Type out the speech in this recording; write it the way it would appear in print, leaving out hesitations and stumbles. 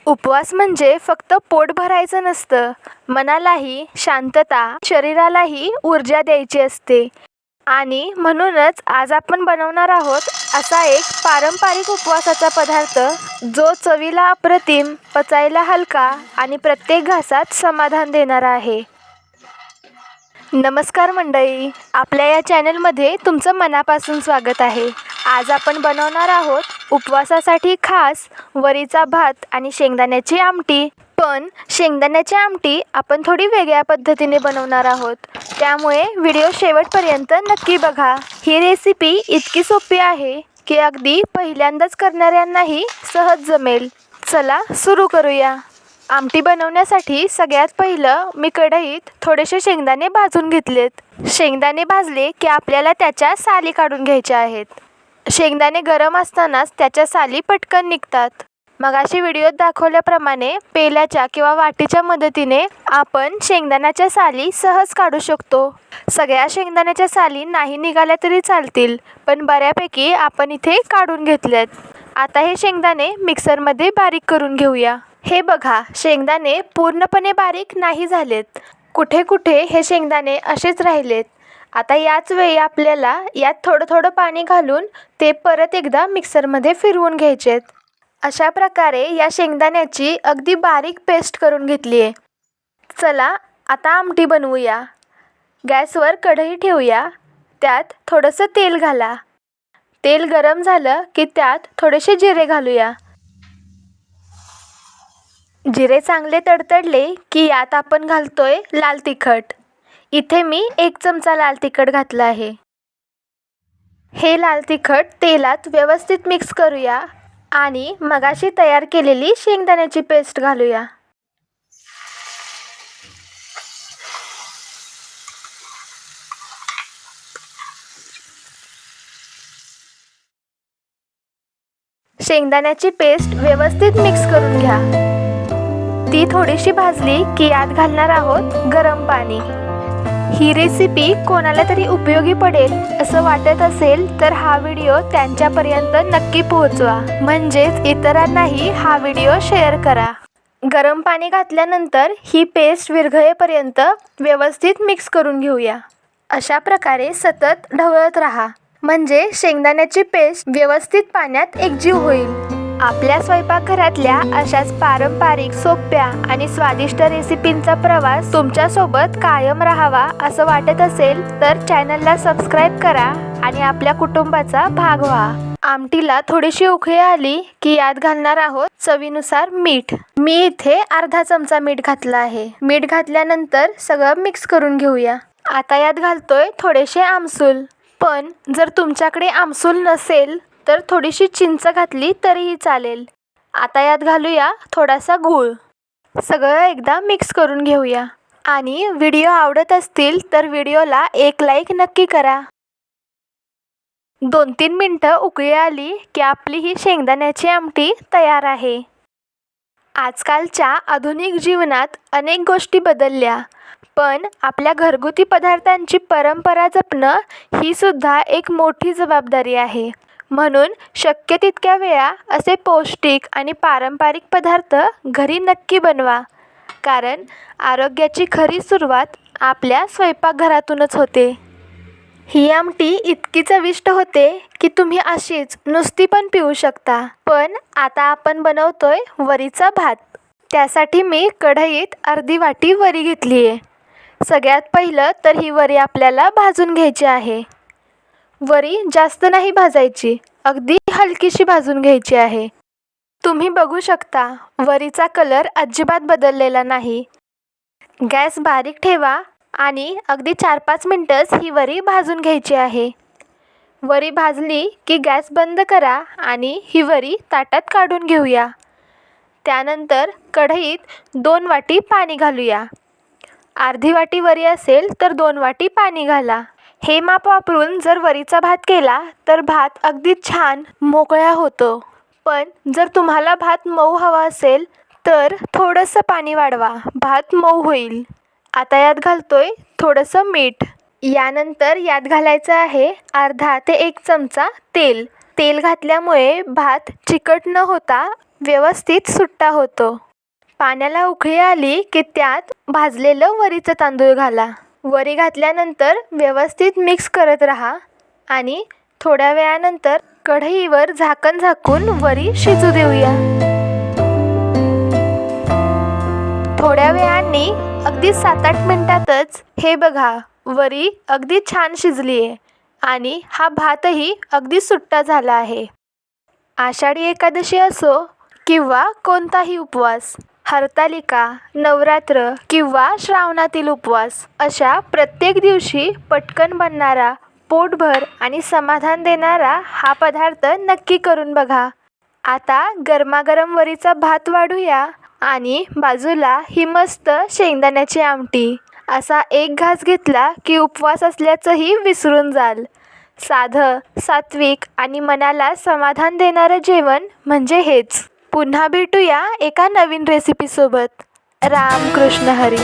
उपवास म्हणजे फक्त पोट भरायचं नसतं, मनालाही शांतता, शरीरालाही ऊर्जा द्यायची असते. आणि म्हणूनच आज आपण बनवणार आहोत असा एक पारंपरिक उपवासाचा पदार्थ, जो चवीला अप्रतिम, पचायला हलका आणि प्रत्येक घासात समाधान देणारा आहे. नमस्कार मंडळी, आपल्या या चॅनलमध्ये तुमचं मनापासून स्वागत आहे. आज आपण बनवणार आहोत उपवासासाठी खास वरीचा भात आणि शेंगदाण्याची आमटी. पण शेंगदाण्याची आमटी आपण थोडी वेगळ्या पद्धतीने बनवणार आहोत, त्यामुळे व्हिडिओ शेवटपर्यंत नक्की बघा. ही रेसिपी इतकी सोपी आहे की अगदी पहिल्यांदाच करणाऱ्यांनाही सहज जमेल. चला सुरू करूया. आमटी बनवण्यासाठी सगळ्यात पहिलं मी कढईत थोडेसे शेंगदाणे भाजून घेतलेत. शेंगदाणे भाजले की आपल्याला त्याच्या साली काढून घ्यायच्या आहेत. शेंगदाणे गरम असतानाच त्याच्या साली पटकन निघतात. मगाशी व्हिडिओत दाखवल्याप्रमाणे पेल्याच्या किंवा वाटीच्या मदतीने आपण शेंगदाण्याच्या साली सहज काढू शकतो. सगळ्या शेंगदाण्याच्या साली नाही निघाल्या तरी चालतील, पण बऱ्यापैकी आपण इथे काढून घेतलेत. आता हे शेंगदाणे मिक्सरमध्ये बारीक करून घेऊया. हे बघा, शेंगदाणे पूर्णपणे बारीक नाही झालेत. कुठे कुठे हे शेंगदाणे असेच राहिलेत. आता याच वेळी आपल्याला यात थोडं थोडं पाणी घालून ते परत एकदा मिक्सरमध्ये फिरवून घ्यायचेत. अशा प्रकारे या शेंगदाण्याची अगदी बारीक पेस्ट करून घेतली आहे. चला आता आमटी बनवूया. गॅसवर कढई ठेवूया. त्यात थोडंसं तेल घाला. तेल गरम झालं की त्यात थोडेसे जिरे घालूया. जिरे चांगले तडतडले की यात आपण घालतोय लाल तिखट. इथे मी 1 चमचा लाल तिखट घातलं आहे. हे लाल तिखट तेलात व्यवस्थित मिक्स करूया आणि मगाशी तयार केलेली शेंगदाण्याची पेस्ट घालूया. शेंगदाण्याची पेस्ट व्यवस्थित मिक्स करून घ्या. ती थोडीशी भाजली की यात घालणार आहोत गरम पाणी. ही रेसिपी कोणाला तरी उपयोगी पडेल असं वाटत असेल तर हा व्हिडिओ त्यांच्यापर्यंत नक्की पोहोचवा, म्हणजेच इतरांनाही हा व्हिडिओ शेअर करा. गरम पाणी घातल्यानंतर ही पेस्ट विरघळेपर्यंत व्यवस्थित मिक्स करून घेऊया. अशा प्रकारे सतत ढवळत राहा, म्हणजे शेंगदाण्याची पेस्ट व्यवस्थित पाण्यात एकजीव होईल. आपल्या स्वयंपाकघरातल्या अशाच पारंपरिक, सोप्या आणि स्वादिष्ट रेसिपींचा प्रवास तुमच्यासोबत कायम राहावा असं वाटत असेल तर चॅनलला सबस्क्राईब करा आणि आपल्या कुटुंबाचा भाग व्हा. आमटीला थोडीशी उकळी आली की यात घालणार आहोत चवीनुसार मीठ. मी इथे अर्धा चमचा मीठ घातलं आहे. मीठ घातल्यानंतर सगळं मिक्स करून घेऊया. आता यात घालतोय थोडेसे आमसूल. पण जर तुमच्याकडे आमसूल नसेल तर थोडीशी चिंच घातली तरीही चालेल. आता यात घालूया थोडासा गूळ. सगळं एकदा मिक्स करून घेऊया. आणि व्हिडिओ आवडत असतील तर व्हिडिओला एक लाईक नक्की करा. 2-3 मिनटं उकळी आली की आपली ही शेंगदाण्याची आमटी तयार आहे. आजकालच्या आधुनिक जीवनात अनेक गोष्टी बदलल्या, पण आपल्या घरगुती पदार्थांची परंपरा जपणं ही सुद्धा एक मोठी जबाबदारी आहे. म्हणून शक्य तितक्या वेळा असे पौष्टिक आणि पारंपरिक पदार्थ घरी नक्की बनवा, कारण आरोग्याची खरी सुरुवात आपल्या स्वयंपाकघरातूनच होते. ही आमटी इतकी चविष्ट होते की तुम्ही अशीच नुसती पण पिऊ शकता. पण आता आपण बनवतोय वरीचा भात. त्यासाठी मी कढईत अर्धी वाटी वरी घेतली आहे. सगळ्यात पहिलं तर ही वरी आपल्याला भाजून घ्यायची आहे. वरी जास्त नाही भाजायची, अगदी हलकीशी भाजून घ्यायची आहे. तुम्ही बघू शकता वरीचा कलर अजिबात बदललेला नाही. गॅस बारीक ठेवा आणि अगदी 4-5 मिनटंच ही वरी भाजून घ्यायची आहे. वरी भाजली की गॅस बंद करा आणि ही वरी ताटात काढून घेऊया. त्यानंतर कढईत 2 वाटी पाणी घालूया. अर्धी वाटी वरी असेल तर 2 वाटी पाणी घाला. हे माप वापरून जर वरीचा भात केला तर भात अगदी छान मोकळा होतो. पण जर तुम्हाला भात मऊ हवा असेल तर थोडंसं पाणी वाढवा, भात मऊ होईल. आता यात घालतोय थोडंसं मीठ. यानंतर यात घालायचं आहे अर्धा ते 1 चमचा तेल. तेल घातल्यामुळे भात चिकट न होता व्यवस्थित सुट्टा होतो. पाण्याला उकळी आली की त्यात भाजलेलं वरीचं तांदूळ घाला. वरी घातल्यानंतर व्यवस्थित मिक्स करत राहा आणि थोड्या वेळानंतर कढईवर झाकण झाकून वरी शिजू देऊया. थोड्या वेळाने अगदी 7-8 मिनिटातच हे बघा, वरी अगदी छान शिजली आहे आणि हा भातही अगदी सुट्टा झाला आहे. आषाढी एकादशी असो किंवा कोणताही उपवास, हरतालिका, नवरात्र किंवा श्रावणातील उपवास, अशा प्रत्येक दिवशी पटकन बनणारा, पोटभर आणि समाधान देणारा हा पदार्थ नक्की करून बघा. आता गरमागरम वरीचा भात वाढूया आणि बाजूला ही मस्त शेंगदाण्याची आमटी. असा एक घास घेतला की उपवास असल्याचंही विसरून जाल. साधं, सात्विक आणि मनाला समाधान देणारं जेवण म्हणजे हेच. पुन्हा भेटूया एका नवीन रेसिपीसोबत. राम कृष्ण हरी.